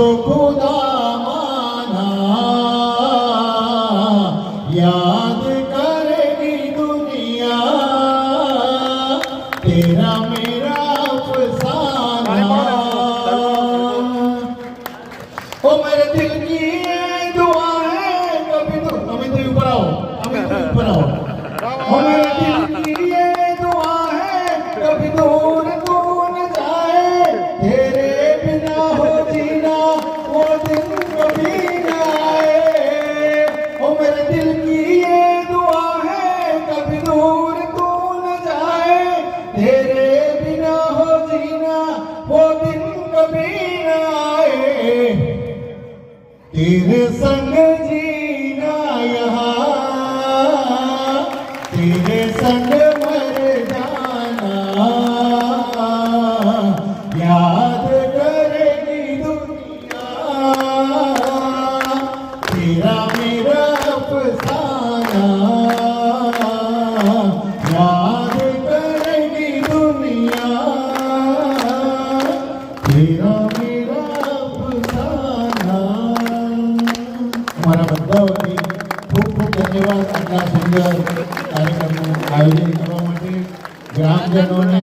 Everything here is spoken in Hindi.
तो खुदा माना, याद करेगी दुनिया तेरा मेरा अफसाना। ओ मेरे दिल की ये दुआ है, कभी तो अमित ऊपर आओ, अमित ऊपर आओ। ओ मेरे दिल की ये दुआ है, कभी दूर तू न जाए, तेरे बिना हो जीना वो दिन कभी न आए। ओ मेरे दिल की ये दुआ है, कभी दूर तू न जाए, तेरे बिना हो जीना वो दिन कभी न आए। तेरे संग जीना यहाँ, तेरे संग मर जाना, याद करेगी दुनिया तेरा मेरा अफसाना, याद करेगी दुनिया तेरा मेरा अफसाना। हमारा બધા વતી ખૂબ ખૂબ ધન્યવાદ આટલા સુંદર કાર્યક્રમનું આયોજન કરવા માટે ગ્રામજનોને।